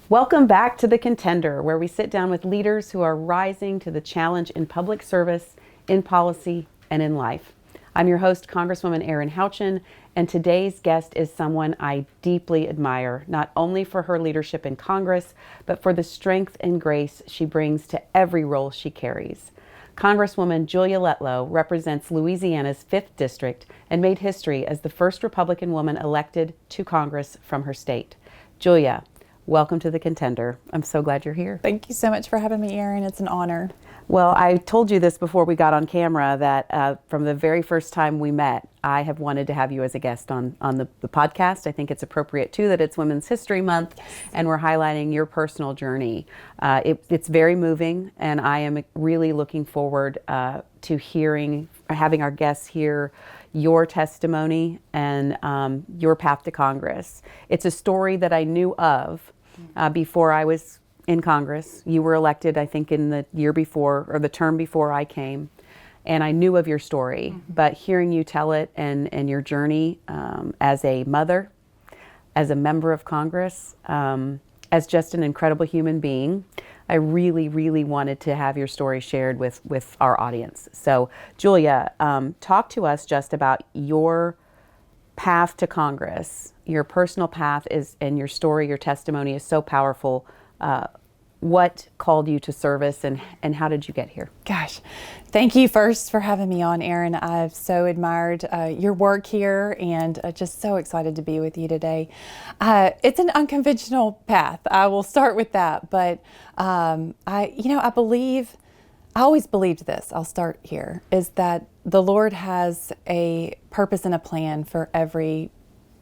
Welcome back to The Contender, where we sit down with leaders who are rising to the challenge in public service, in policy, and in life. I'm your host, Congresswoman Erin Houchin, and today's guest is someone I deeply admire, not only for her leadership in Congress, but for the strength and grace she brings to every role she carries. Congresswoman Julia Letlow represents Louisiana's 5th District and made history as the first Republican woman elected to Congress from her state. Julia, welcome to The Contender. I'm so glad you're here. Thank you so much for having me, Erin. It's an honor. Well, I told you this before we got on camera that from the very first time we met, I have wanted to have you as a guest on the podcast. I think it's appropriate, too, that it's Women's History Month, yes, and we're highlighting your personal journey. It's very moving, and I am really looking forward to having our guests hear your testimony and your path to Congress. It's a story that I knew of before I was in Congress. You were elected, I think, in the year before, or the term before I came, and I knew of your story. Mm-hmm. But hearing you tell it and your journey as a mother, as a member of Congress, as just an incredible human being, I really, really wanted to have your story shared with our audience. So, Julia, talk to us just about your path to Congress. Your personal path and your story, your testimony is so powerful. What called you to service and how did you get here? Gosh, thank you first for having me on, Erin. I've so admired your work here and just so excited to be with you today. It's an unconventional path. I will start with that, but I always believed this. I'll start here, is that the Lord has a purpose and a plan for every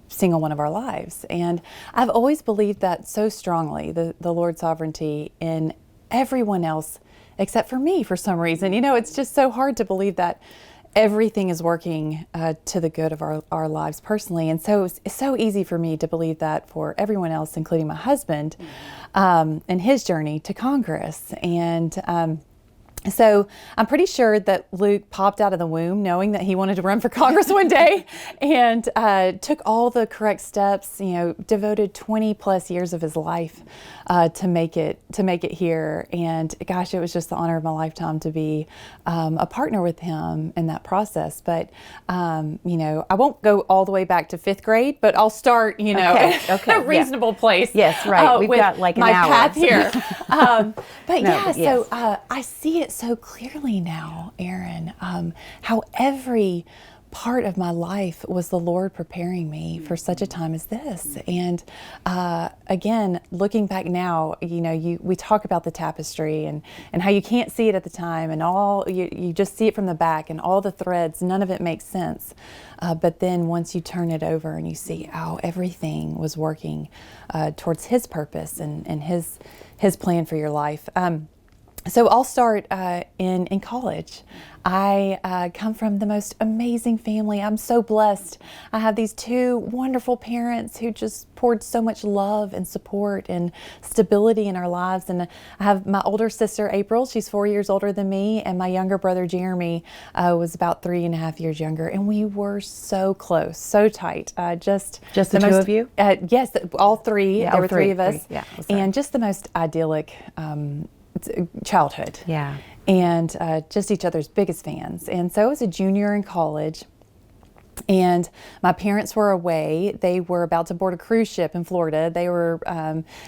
single one of our lives. And I've always believed that so strongly, the Lord's sovereignty in everyone else except for me for some reason. You know, it's just so hard to believe that everything is working to the good of our lives personally. And so it's so easy for me to believe that for everyone else, including my husband, and his journey to Congress. And so I'm pretty sure that Luke popped out of the womb knowing that he wanted to run for Congress one day and took all the correct steps, devoted 20 plus years of his life to make it here. And gosh, it was just the honor of my lifetime to be a partner with him in that process. But, I won't go all the way back to 5th grade, but I'll start, at a reasonable place. Yes, right. We've got like an my hour. Path here. Yes. So I see it so clearly now, Erin, how every part of my life was the Lord preparing me for such a time as this. And again, looking back now, we talk about the tapestry and how you can't see it at the time, and you just see it from the back and all the threads, none of it makes sense. But then once you turn it over and you see how everything was working towards His purpose and His plan for your life. So I'll start in college. I come from the most amazing family. I'm so blessed. I have these 2 wonderful parents who just poured so much love and support and stability in our lives. And I have my older sister, April. She's 4 years older than me. And my younger brother, Jeremy, was about 3.5 years younger. And we were so close, so tight. Just the 2 of you? Yes, all 3. Yeah, there were 3 of us. Yeah, and just the most idyllic childhood. Yeah. And just each other's biggest fans. And so I was a junior in college, and my parents were away. They were about to board a cruise ship in Florida. They were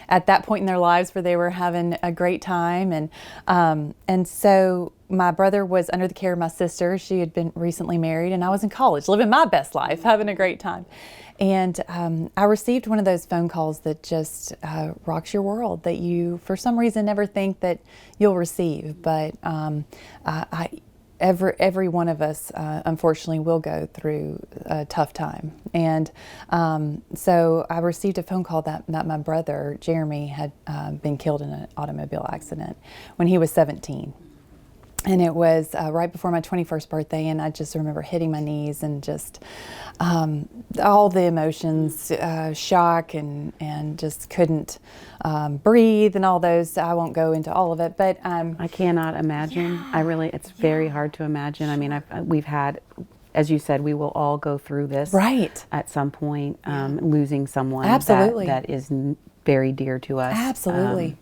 at that point in their lives where they were having a great time. And so my brother was under the care of my sister. She had been recently married, and I was in college, living my best life, having a great time. And I received one of those phone calls that just rocks your world, that you, for some reason, never think that you'll receive. But every one of us, unfortunately, will go through a tough time. And so I received a phone call that my brother, Jeremy, had been killed in an automobile accident when he was 17. And it was right before my 21st birthday, and I just remember hitting my knees and just all the emotions, shock, and just couldn't breathe and all those. I won't go into all of it, but I cannot imagine. Yeah, It's very hard to imagine. I mean, we've had, as you said, we will all go through this right at some point, losing someone absolutely that is very dear to us. Absolutely.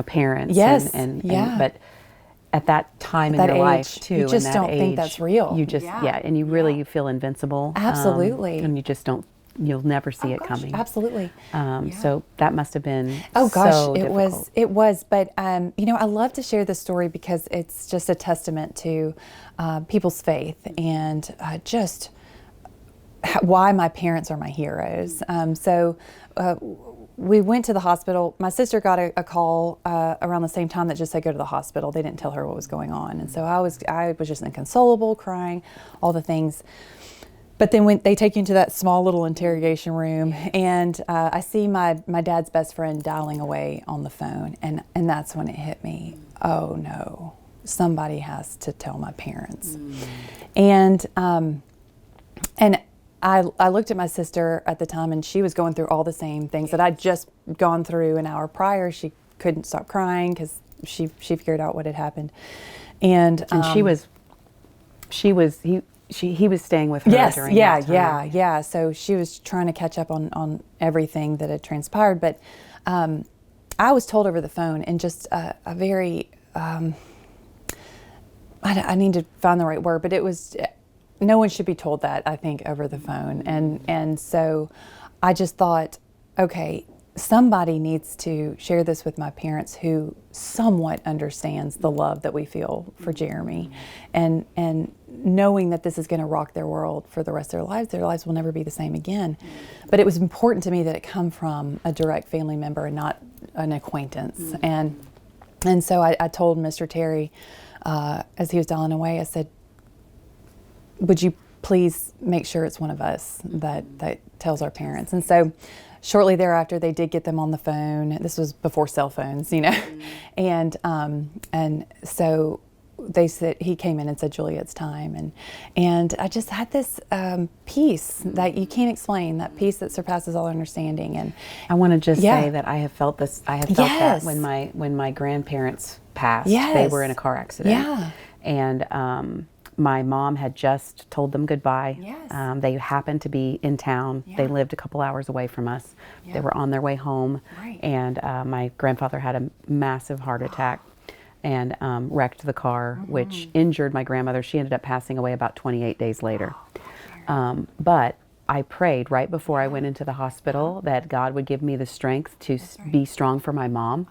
Parents. Yes. And Yeah. but at that time in that your age, life too, you just in that don't think age, that's real. You just, and you really you feel invincible. Absolutely. And you just don't, you'll never see it coming. Absolutely. So that must have been Oh gosh, so it difficult. was. But I love to share this story because it's just a testament to people's faith and just why my parents are my heroes. We went to the hospital. My sister got a call around the same time that just said go to the hospital. They didn't tell her what was going on, and so I was just inconsolable, crying, all the things. But then when they take you into that small little interrogation room, and I see my dad's best friend dialing away on the phone, and that's when it hit me. Oh no, somebody has to tell my parents. And I looked at my sister at the time, and she was going through all the same things that I'd just gone through an hour prior. She couldn't stop crying because she figured out what had happened, and he was staying with her during that time. Yeah. So she was trying to catch up on everything that had transpired. But I was told over the phone in just a very, I need to find the right word, but it was, no one should be told that, I think, over the phone. And so I just thought, okay, somebody needs to share this with my parents who somewhat understands the love that we feel for Jeremy, and knowing that this is going to rock their world for the rest of their lives will never be the same again. But it was important to me that it come from a direct family member and not an acquaintance. And so I told Mr. Terry, as he was dialing away, I said, would you please make sure it's one of us that tells our parents? And so shortly thereafter, they did get them on the phone. This was before cell phones, and so they said, he came in and said, Julia, it's time. And I just had this peace that you can't explain, that peace that surpasses all understanding. And I want to just say that I have felt this. I have felt Yes. that when my grandparents passed. Yes. They were in a car accident. Yeah. And my mom had just told them goodbye. Yes. They happened to be in town. Yeah. They lived a couple hours away from us. Yeah. They were on their way home. Right. And my grandfather had a massive heart attack and wrecked the car, which injured my grandmother. She ended up passing away about 28 days later. But I prayed right before I went into the hospital that God would give me the strength to be strong for my mom.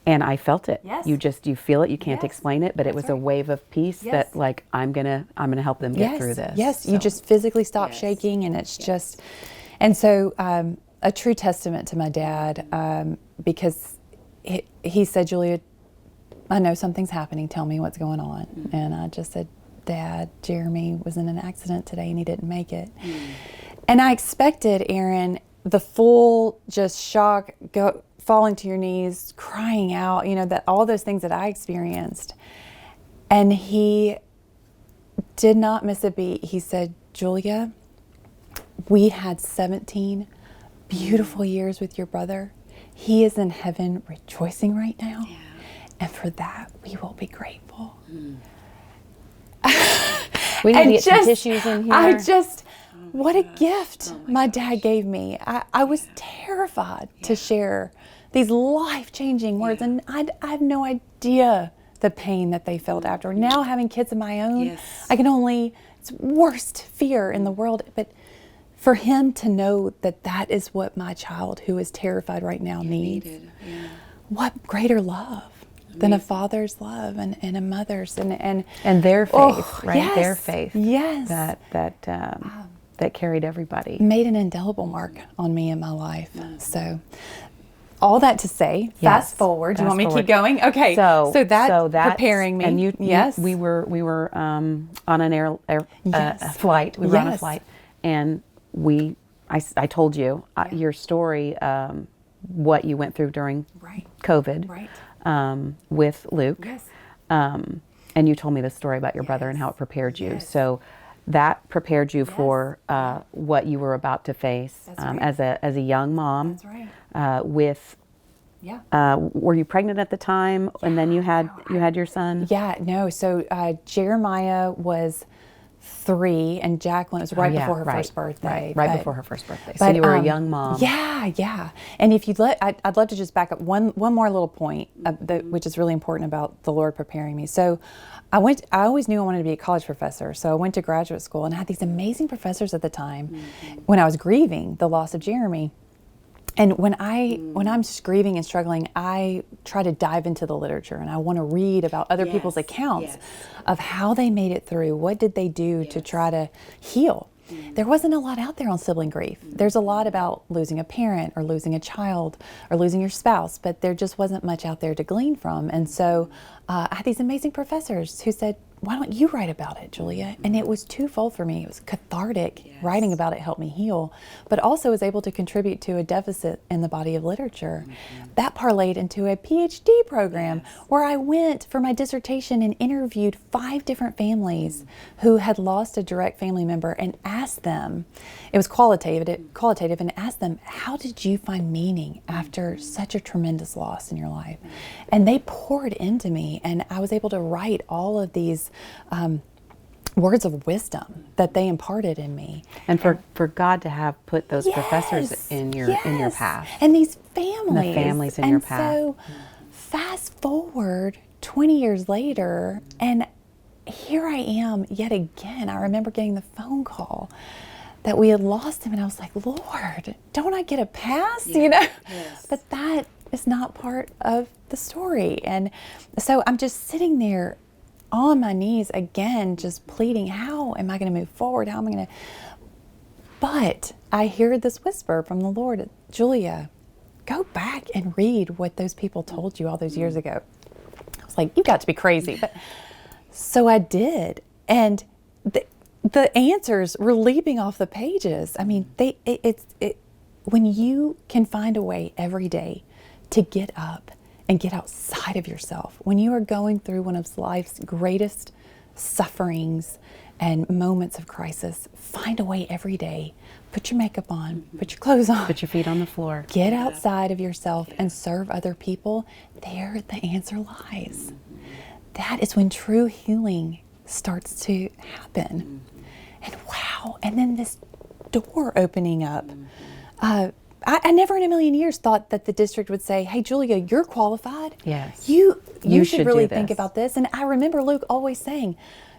And I felt it. Yes. You feel it. You can't Yes. explain it, but it was a wave of peace that like, I'm gonna help them get through this. Yes, So, you just physically stop shaking, and it's just, and so a true testament to my dad, because he said, Julia, I know something's happening. Tell me what's going on. And I just said, Dad, Jeremy was in an accident today and he didn't make it. And I expected, Erin, the full just shock, falling to your knees, crying out, that all those things that I experienced. And he did not miss a beat. He said, Julia, we had 17 beautiful years with your brother. He is in heaven rejoicing right now. Yeah. And for that, we will be grateful. We need to get some tissues in here. What a gift my dad gave me. I was terrified to share these life-changing words, and I have no idea the pain that they felt after. Now having kids of my own, I can it's worst fear in the world, but for him to know that is what my child who is terrified right now needs, what greater love than a father's love and a mother's and their faith, right? Yes, their faith. Yes. That carried everybody. Made an indelible mark on me in my life. So all that to say, fast forward. You want me to keep going? Okay. So that preparing me. And we were on an flight. We were on a flight, and I told you your story, what you went through during COVID with Luke. Yes. And you told me the story about your brother and how it prepared you. So that prepared you for what you were about to face as a young mom. That's right. Were you pregnant at the time, and then you had your son? Yeah, no. So Jeremiah was 3, and Jacqueline, it was right before her first birthday. Right before her first birthday. So you were a young mom. Yeah. And if you'd I'd love to just back up one more little point, which is really important about the Lord preparing me. So I always knew I wanted to be a college professor. So I went to graduate school and I had these amazing professors at the time when I was grieving the loss of Jeremy. And when I'm just grieving and struggling, I try to dive into the literature and I want to read about other people's accounts of how they made it through. What did they do to try to heal? There wasn't a lot out there on sibling grief. There's a lot about losing a parent or losing a child or losing your spouse, but there just wasn't much out there to glean from. And so I had these amazing professors who said, why don't you write about it, Julia? And it was twofold for me. It was cathartic. Writing about it helped me heal, but also was able to contribute to a deficit in the body of literature. That parlayed into a PhD program where I went for my dissertation and interviewed 5 different families who had lost a direct family member and asked them, it was qualitative, and asked them, how did you find meaning after such a tremendous loss in your life? And they poured into me, and I was able to write all of these words of wisdom that they imparted in me. And for God to have put those professors in your path. And these families. And the families in your path. So fast forward 20 years later, and here I am yet again. I remember getting the phone call that we had lost him, and I was like, Lord, don't I get a pass? You know? But that is not part of the story. And so I'm just sitting there on my knees again, just pleading, how am I going to move forward? How am I going to? But I hear this whisper from the Lord, Julia, go back and read what those people told you all those years ago. I was like, you've got to be crazy. But so I did. And the answers were leaping off the pages. I mean, when you can find a way every day to get up and get outside of yourself, when you are going through one of life's greatest sufferings and moments of crisis, find a way every day. Put your makeup on, put your clothes on. Put your feet on the floor. Get outside of yourself and serve other people. There the answer lies. That is when true healing starts to happen. And wow, and then this door opening up. I never in a million years thought that the district would say, hey, Julia, you're qualified. Yes. You should really do think this. about this. And I remember Luke always saying,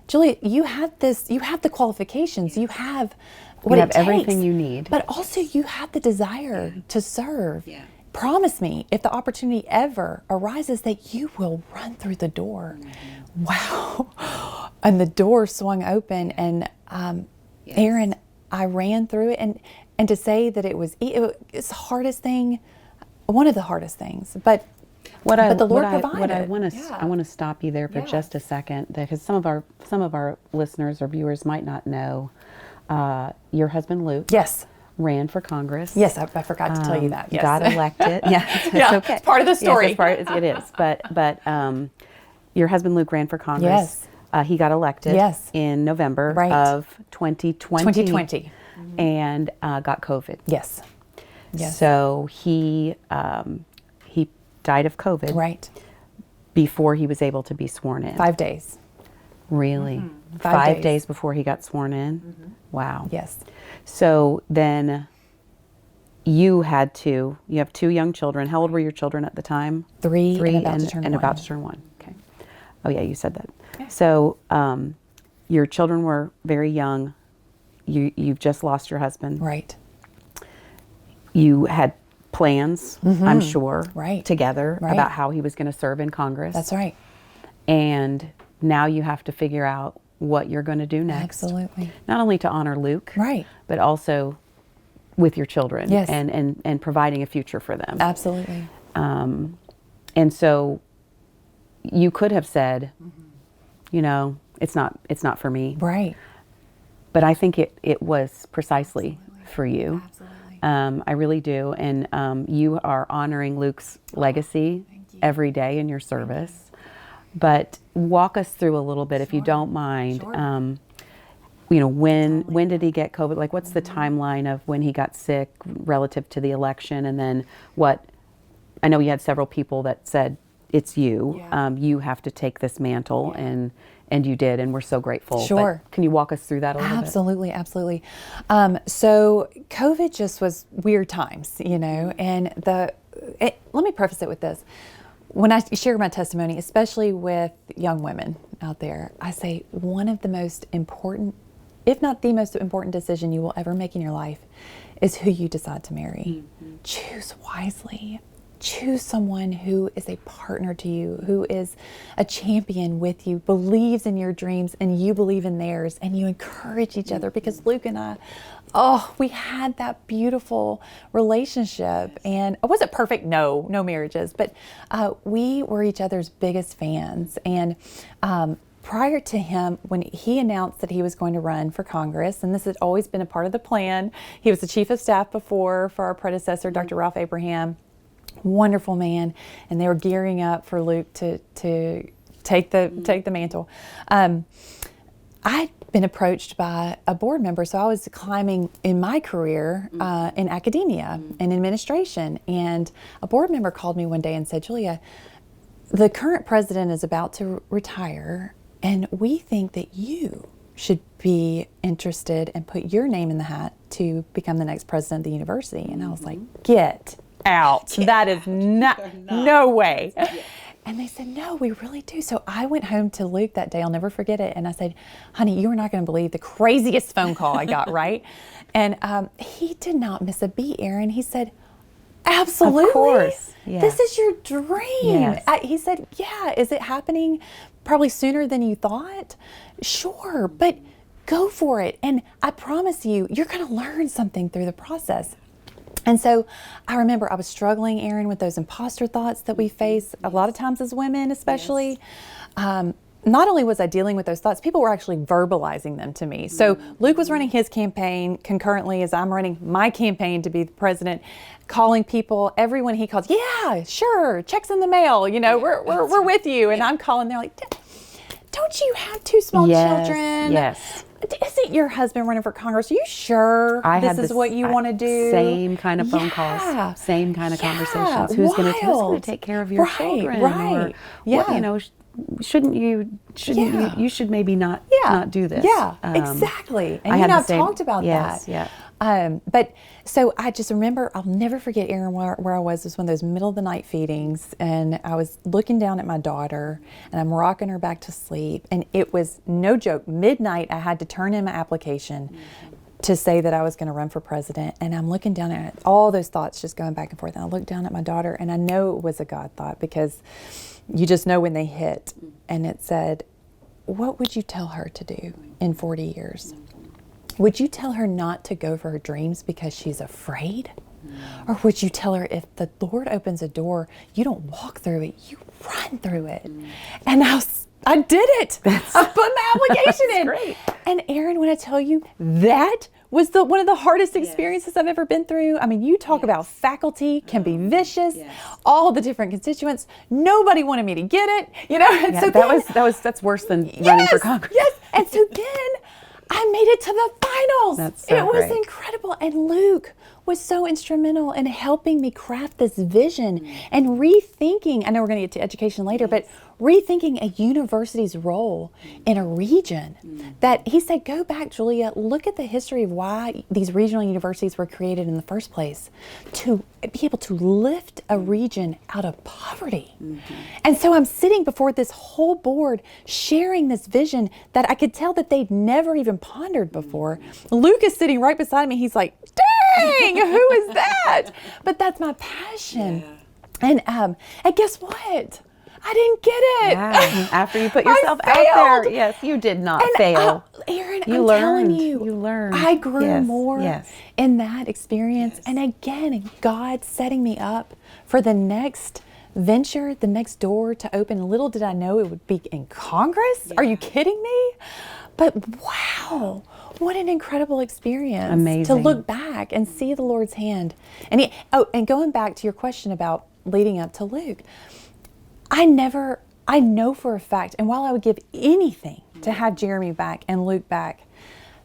Julia, you have the qualifications, you have what You have it takes, everything you need. but also you have the desire to serve. Promise me, if the opportunity ever arises, that you will run through the door. Wow. And the door swung open, and Erin, I ran through it, and to say that it's the hardest thing, one of the hardest things, but the Lord provided. I want to stop you there for just a second, because some of our listeners or viewers might not know. Your husband Luke, ran for Congress. Yes, I forgot to tell you that. Yes. Got elected. It's okay. It's part of the story. Yes, it is. But your husband Luke ran for Congress. Yes. He got elected in November of 2020. And got COVID. Yes. So he died of COVID. Before he was able to be sworn in. 5 days. Really? 5 days before he got sworn in? Wow. Yes. So then you have 2 young children. How old were your children at the time? 3 and about to turn 1. Okay. Oh yeah, you said that. Yeah. So your children were very young. You've just lost your husband. Right. You had plans, I'm sure, together Right. about how he was going to serve in Congress. That's right. And now you have to figure out what you're going to do next. Absolutely. Not only to honor Luke, but also with your children and providing a future for them. Absolutely. And so you could have said, it's not for me. Right. But I think it was precisely for you. Absolutely. I really do. And you are honoring Luke's legacy every day in your service. But walk us through a little bit, if you don't mind. When did he get COVID? Like, what's the timeline of when he got sick relative to the election? And then I know you had several people that said, it's you. You have to take this mantle and and you did, and we're so grateful. Sure. But can you walk us through that a little bit? Absolutely. So COVID just was weird times, and let me preface it with this. When I share my testimony, especially with young women out there, I say one of the most important, if not the most important decision you will ever make in your life is who you decide to marry. Choose wisely. Choose someone who is a partner to you, who is a champion with you, believes in your dreams and you believe in theirs, and you encourage each other, because Luke and I, we had that beautiful relationship. And it wasn't perfect, no marriages, but we were each other's biggest fans. And prior to him, when he announced that he was going to run for Congress, and this had always been a part of the plan, he was the chief of staff before for our predecessor, Dr. Ralph Abraham. Wonderful man, and they were gearing up for Luke to take the mantle. I'd been approached by a board member, so I was climbing in my career in academia and administration, and a board member called me one day and said, "Julia, the current president is about to retire, and we think that you should be interested and put your name in the hat to become the next president of the university." And I was like, "Get out. That is no way." And they said, "No, we really do." So I went home to Luke that day. I'll never forget it. And I said, "Honey, you are not going to believe the craziest phone call I got," right? And he did not miss a beat, Erin. He said, "Absolutely. Of course. Yes. This is your dream." Yes. He said, "Yeah, is it happening probably sooner than you thought? Sure, but go for it. And I promise you, you're going to learn something through the process." And so I remember I was struggling, Erin, with those imposter thoughts that we face a lot of times as women, especially. Not only was I dealing with those thoughts, people were actually verbalizing them to me. So Luke was running his campaign concurrently as I'm running my campaign to be the president, calling people, everyone he calls, "Yeah, sure, checks in the mail, we're with you." And I'm calling, they're like, "Don't you have two small children? Yes. Isn't your husband running for Congress? Are you sure this is what you want to do?" Same kind of phone calls, same kind of conversations. Who's going to take care of your children? Right. Or, shouldn't you should maybe not do this. Yeah, exactly. And I've talked about that. Yeah. But so I just remember, I'll never forget, Erin, where I was one of those middle of the night feedings, and I was looking down at my daughter and I'm rocking her back to sleep, and it was no joke, midnight. I had to turn in my application to say that I was going to run for president, and I'm looking down at all those thoughts just going back and forth, and I looked down at my daughter, and I know it was a God thought, because you just know when they hit, and it said, "What would you tell her to do in 40 years? Would you tell her not to go for her dreams because she's afraid? Or would you tell her, if the Lord opens a door, you don't walk through it, you run through it?" And I did it. I put my application in. Great. And Erin, when I tell you, that was one of the hardest experiences I've ever been through. I mean, you talk about faculty can be vicious, all the different constituents. Nobody wanted me to get it, And so that's worse than running for Congress. Yes, and so then I made it to the finals. It was great. incredible. And Luke was so instrumental in helping me craft this vision and rethinking, I know we're going to get to education later, but rethinking a university's role in a region. That he said, "Go back, Julia, look at the history of why these regional universities were created in the first place, to be able to lift a region out of poverty." And so I'm sitting before this whole board sharing this vision that I could tell that they'd never even pondered before. Luke is sitting right beside me. He's like, "Dang, who is that?" But that's my passion. And guess what? I didn't get it. Yeah. After you put yourself out there, yes, you did not fail. Erin, You I'm learned. telling you, You learned. I grew Yes. more Yes. in that experience. And again, God setting me up for the next venture, the next door to open. Little did I know it would be in Congress. Are you kidding me? But wow, what an incredible experience. Amazing. To look back and see the Lord's hand. And and going back to your question about leading up to Luke, I know for a fact, and while I would give anything to have Jeremy back and Luke back,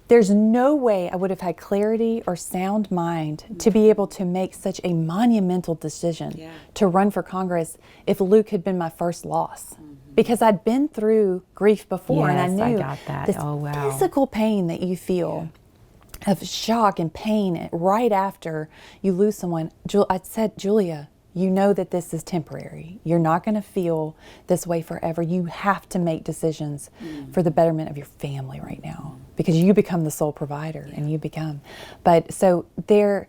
there's no way I would have had clarity or sound mind to be able to make such a monumental decision to run for Congress if Luke had been my first loss. because I'd been through grief before, and I Yes, knew got that. this Oh, wow. physical pain that you feel of shock and pain right after you lose someone. I said, Julia, you know that this is temporary. You're not going to feel this way forever. You have to make decisions for the betterment of your family right now, because you become the sole provider, and you become. But so there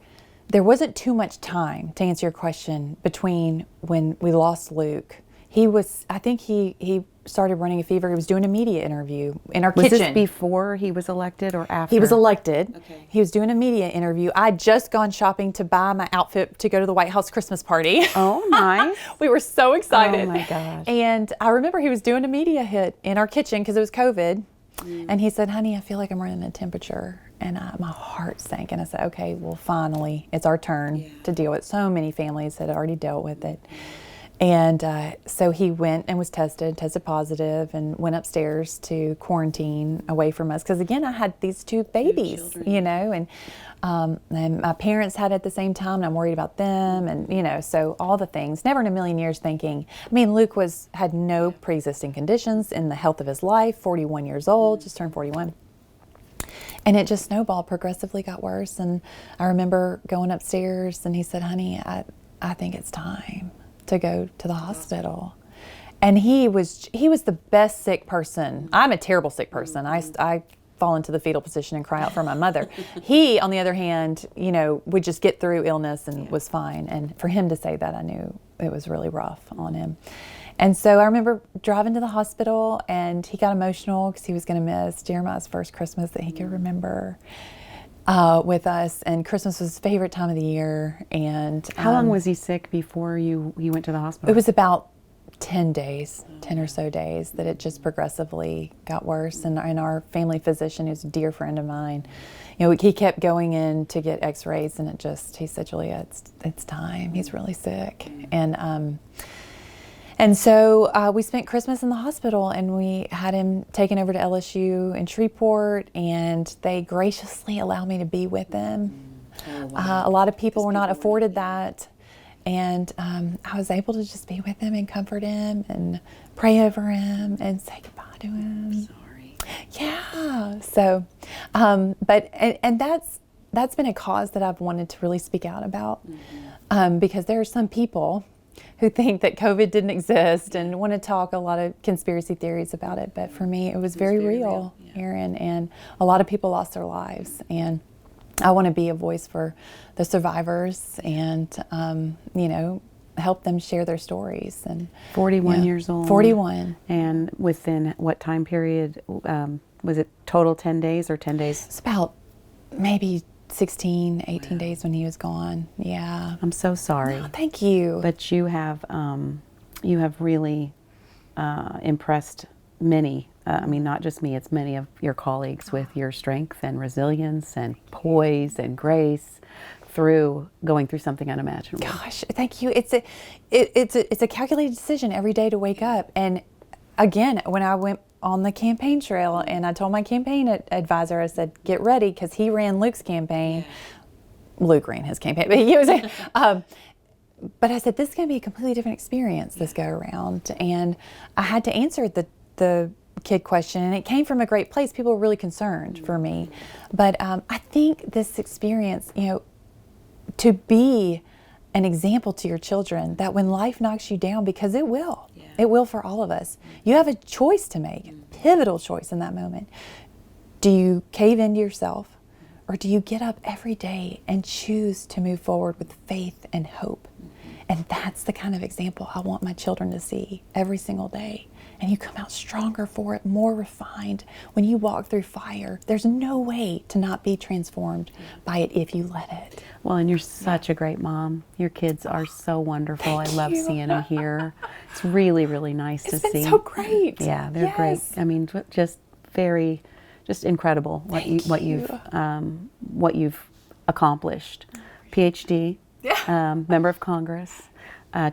wasn't too much time, to answer your question, between when we lost Luke. I think he started running a fever. He was doing a media interview in our kitchen. Was this before he was elected or after? He was elected. Okay. He was doing a media interview. I'd just gone shopping to buy my outfit to go to the White House Christmas party. Oh, nice. We were so excited. Oh, my gosh. And I remember he was doing a media hit in our kitchen because it was COVID. And he said, honey, I feel like I'm running a temperature. And my heart sank. And I said, okay, well, finally, it's our turn to deal with it. So many families had already dealt with it. And so he went and was tested positive, and went upstairs to quarantine away from us. Because again, I had these two babies, you know, and my parents had it at the same time, and I'm worried about them, and you know, so all the things. Never in a million years thinking. I mean, Luke had no pre-existing conditions in the health of his life. 41 years old, just turned 41. And it just snowballed, progressively got worse. And I remember going upstairs, and he said, honey, I think it's time to go to the hospital. And he was the best sick person. I'm a terrible sick person. I fall into the fetal position and cry out for my mother. He, on the other hand, you know, would just get through illness and was fine. And for him to say that, I knew it was really rough on him. And so I remember driving to the hospital, and he got emotional because he was going to miss Jeremiah's first Christmas that he could remember with us. And Christmas was his favorite time of the year. And How long was he sick before you went to the hospital? It was about 10 days, 10 or so days, that it just progressively got worse. And our family physician, who's a dear friend of mine, you know, he kept going in to get x-rays, and he said, Julia, it's time. He's really sick. And so we spent Christmas in the hospital, and we had him taken over to LSU in Shreveport, and they graciously allowed me to be with him. Oh, wow. A lot of people were not afforded that. And I was able to just be with him and comfort him and pray over him and say goodbye to him. Sorry. Yeah. So, but that's been a cause that I've wanted to really speak out about, because there are some people who think that COVID didn't exist and want to talk a lot of conspiracy theories about it. But for me, it was very real, Erin, and a lot of people lost their lives. And I want to be a voice for the survivors and, you know, help them share their stories. And 41 years old. 41. And within what time period? Was it total 10 days or 10 days? It's about maybe 16, 18 days when he was gone. Yeah. I'm so sorry. Oh, thank you. But you have really impressed many. I mean, not just me, it's many of your colleagues with your strength and resilience and poise and grace through going through something unimaginable. Gosh, thank you. It's a calculated decision every day to wake up. And again, when I went on the campaign trail and I told my campaign advisor, I said, get ready, because he ran Luke's campaign. Luke ran his campaign, but he was, but I said, this is going to be a completely different experience this go around. And I had to answer the kid question, and it came from a great place. People were really concerned for me. But I think this experience, you know, to be an example to your children that when life knocks you down, because it will for all of us, you have a choice to make, a pivotal choice in that moment. Do you cave into yourself, or do you get up every day and choose to move forward with faith and hope? And that's the kind of example I want my children to see every single day. And you come out stronger for it, more refined. When you walk through fire, there's no way to not be transformed by it if you let it. Well, and you're such a great mom. Your kids are so wonderful. I love seeing them here. It's really, really nice to see. It's been so great. Yeah, they're great. I mean, just incredible what you've accomplished. PhD, member of Congress.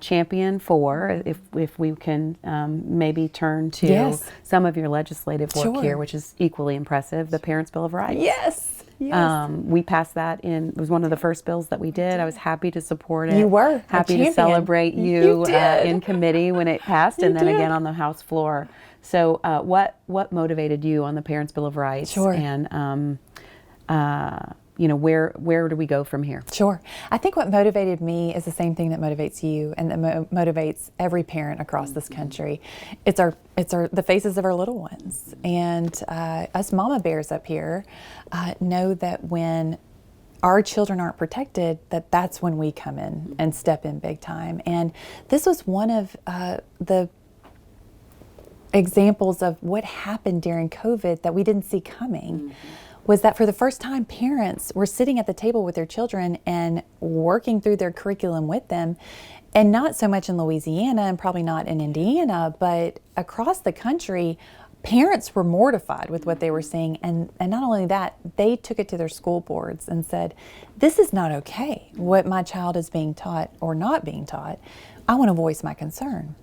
Champion for, if we can maybe turn to some of your legislative work here, which is equally impressive, the Parents' Bill of Rights. Yes. We passed that it was one of the first bills that we did. I was happy to support it. You were a happy to champion. celebrate You did. in committee when it passed, You and then did. again on the House floor. So, what motivated you on the Parents' Bill of Rights? Sure. And where do we go from here? Sure. I think what motivated me is the same thing that motivates you and that motivates every parent across this country. It's the faces of our little ones. And us mama bears up here know that when our children aren't protected, that's when we come in and step in big time. And this was one of the examples of what happened during COVID that we didn't see coming. Was that for the first time, parents were sitting at the table with their children and working through their curriculum with them. And not so much in Louisiana and probably not in Indiana, but across the country, parents were mortified with what they were seeing. And not only that, they took it to their school boards and said, this is not okay, what my child is being taught or not being taught. I want to voice my concern.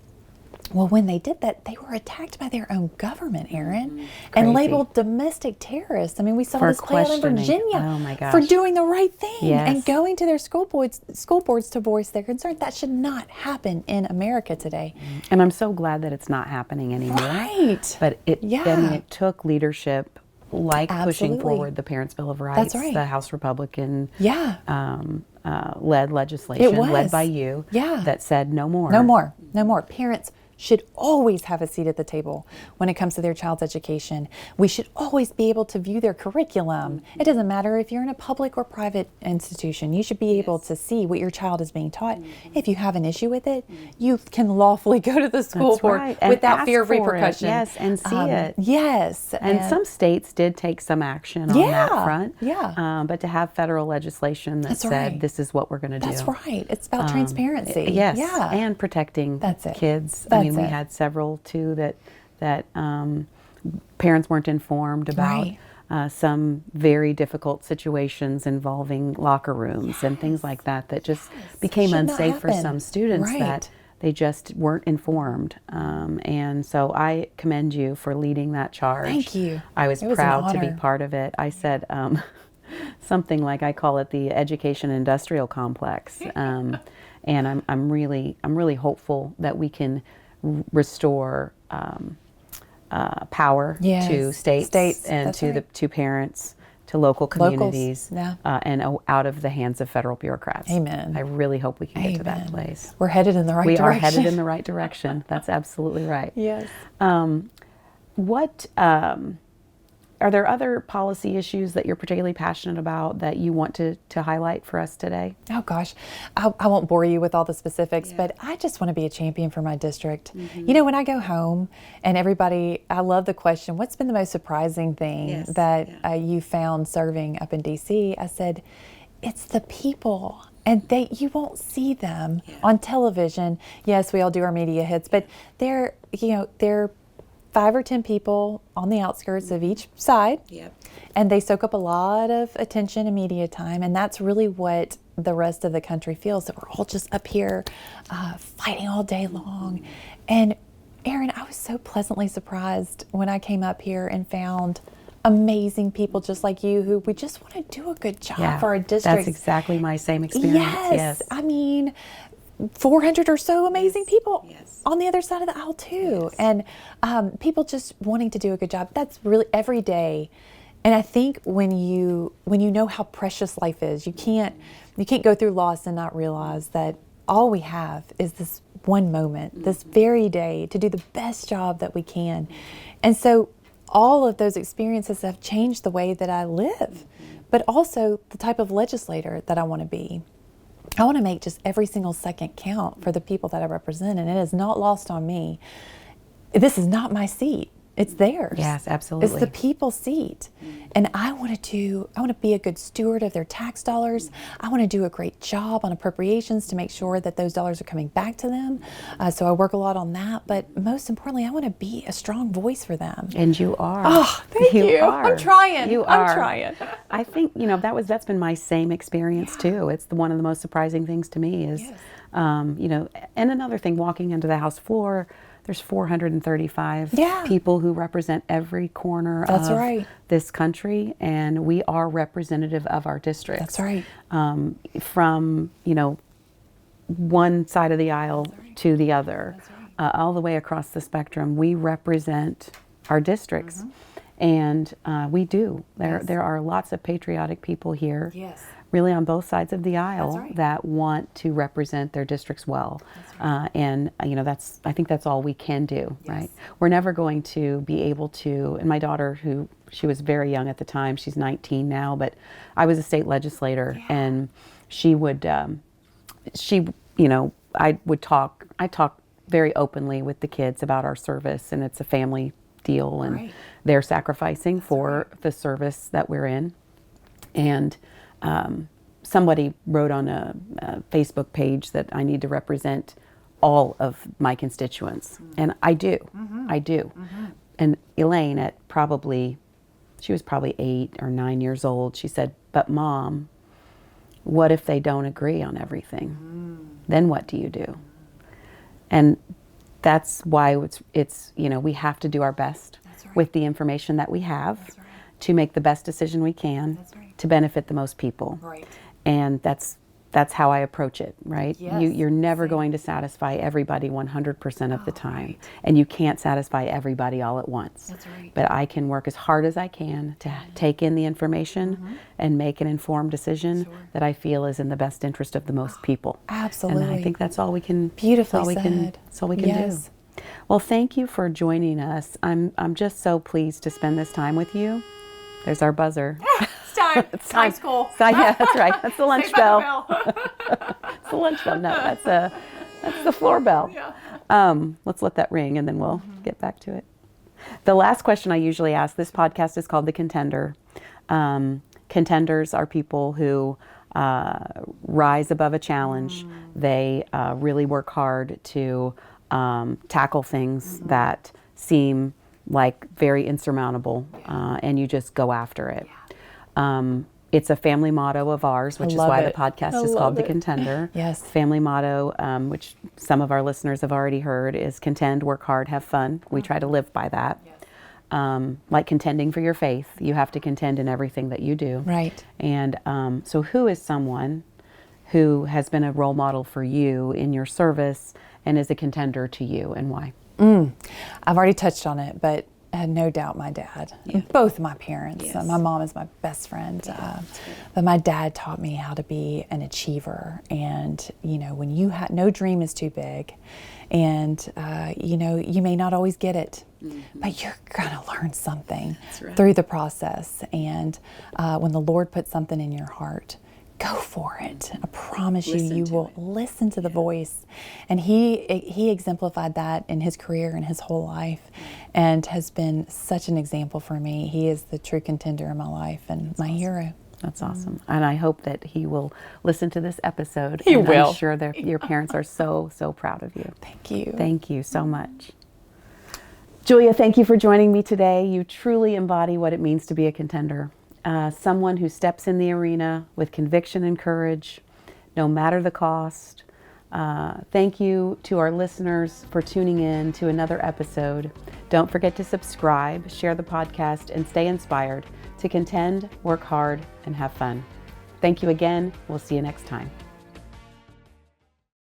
Well, when they did that, they were attacked by their own government, Erin, and labeled domestic terrorists. I mean, we saw this play out in Virginia Oh my gosh. for doing the right thing Yes. and going to their school boards to voice their concern. That should not happen in America today. And I'm so glad that it's not happening anymore. Right. But Yeah. it took leadership like pushing Absolutely. forward the Parents' Bill of Rights, That's right. the House Republican Yeah. led legislation, It was. led by you, Yeah. that said no more. No more. No more. Parents should always have a seat at the table when it comes to their child's education. We should always be able to view their curriculum. It doesn't matter if you're in a public or private institution. You should be able to see what your child is being taught. If you have an issue with it, you can lawfully go to the school That's board right. And without ask fear of for it. repercussion. Yes, and see it. Yes. And some states did take some action on that Yeah, front. yeah. But to have federal legislation that That's said right. this is what we're going to do. That's right. It's about transparency. Yes, Yeah. and protecting That's it. kids. That's I mean, we it. had several too that parents weren't informed about. Right. Some very difficult situations involving locker rooms and things like that just became Should not unsafe for happen. some students Right. that they just weren't informed. And so I commend you for leading that charge. Thank you. I was It was an proud to be honor. part of it. I said something like, I call it the education industrial complex. And I'm really hopeful that we can restore power Yes, to states and that's to right. to parents, to local communities, yeah. and out of the hands of federal bureaucrats. Amen. I really hope we can get to that Amen. place. We're headed in the right We direction. are headed in the right direction. That's absolutely right. Yes. What are there other policy issues that you're particularly passionate about that you want to highlight for us today? Oh gosh, I won't bore you with all the specifics, but I just want to be a champion for my district. You know, when I go home and I love the question, what's been the most surprising thing that you found serving up in DC? I said, it's the people. And you won't see them on television. Yes, we all do our media hits, but they're 5 or 10 people on the outskirts of each side. Yep. And they soak up a lot of attention and media time. And that's really what the rest of the country feels, that we're all just up here fighting all day long. And Erin, I was so pleasantly surprised when I came up here and found amazing people just like you who we just want to do a good job for our district. That's exactly my same experience. Yes. I mean, 400 or so amazing people Yes. on the other side of the aisle too. And people just wanting to do a good job. That's really every day. And I think when you know how precious life is, you can't go through loss and not realize that all we have is this one moment, this very day, to do the best job that we can. And so all of those experiences have changed the way that I live, but also the type of legislator that I want to be. I want to make just every single second count for the people that I represent, and it is not lost on me. This is not my seat. It's theirs. Yes, absolutely. It's the people's seat. And I want to be a good steward of their tax dollars. I want to do a great job on appropriations to make sure that those dollars are coming back to them. So I work a lot on that. But most importantly, I want to be a strong voice for them. And you are. Oh, thank you. Are. I'm trying. You are. I'm trying. I think, that's been my same experience too. It's one of the most surprising things to me is, and another thing, walking into the House floor, there's 435 Yeah. people who represent every corner That's of right. this country, and we are representative of our districts. That's right. From, one side of the aisle to the other, all the way across the spectrum, we represent our districts. And we do. There are lots of patriotic people here, Yes. really on both sides of the aisle, right. that want to represent their districts well. And I think that's all we can do, right? We're never going to be able to. And my daughter, she was very young at the time, she's 19 now, but I was a state legislator, and she would, I talk very openly with the kids about our service, and it's a family deal, and they're sacrificing for the service that we're in. And somebody wrote on a Facebook page that I need to represent all of my constituents, and I do. I do. And Elaine, she was probably 8 or 9 years old, she said, "But Mom, what if they don't agree on everything? Then what do you do?" And that's why it's we have to do our best with the information that we have to make the best decision we can to benefit the most people. And that's how I approach it, right? You're never going to satisfy everybody 100% of the time, and you can't satisfy everybody all at once. But I can work as hard as I can to take in the information and make an informed decision that I feel is in the best interest of the most people. Absolutely. And I think that's all we can. Beautifully said. That's all we can Yes. do. Well, thank you for joining us. I'm just so pleased to spend this time with you. There's our buzzer. It's time. It's time. School. Yeah, that's right. That's the lunch Saved by bell. the bell. It's the lunch bell. No, that's the floor bell. Let's let that ring, and then we'll get back to it. The last question I usually ask, this podcast is called The Contender. Contenders are people who rise above a challenge. They really work hard to tackle things that seem like very insurmountable, and you just go after it. It's a family motto of ours, which is why the podcast is called The Contender. Yes. Family motto, which some of our listeners have already heard, is contend, work hard, have fun. We try to live by that. Like contending for your faith, you have to contend in everything that you do. Right. And so who is someone who has been a role model for you in your service and is a contender to you, and why? I've already touched on it, but I had no doubt my dad, both my parents. My mom is my best friend, but my dad taught me how to be an achiever. And, when no dream is too big, and, you may not always get it, but you're going to learn something through the process. And when the Lord puts something in your heart, go for it. I promise you will listen to the voice. And he exemplified that in his career and his whole life, and has been such an example for me. He is the true contender in my life and my hero. That's awesome. And I hope that he will listen to this episode. He and will. I'm sure that your parents are so, so proud of you. Thank you. Thank you so much. Julia, thank you for joining me today. You truly embody what it means to be a contender. Someone who steps in the arena with conviction and courage, no matter the cost. Thank you to our listeners for tuning in to another episode. Don't forget to subscribe, share the podcast, and stay inspired to contend, work hard, and have fun. Thank you again. We'll see you next time.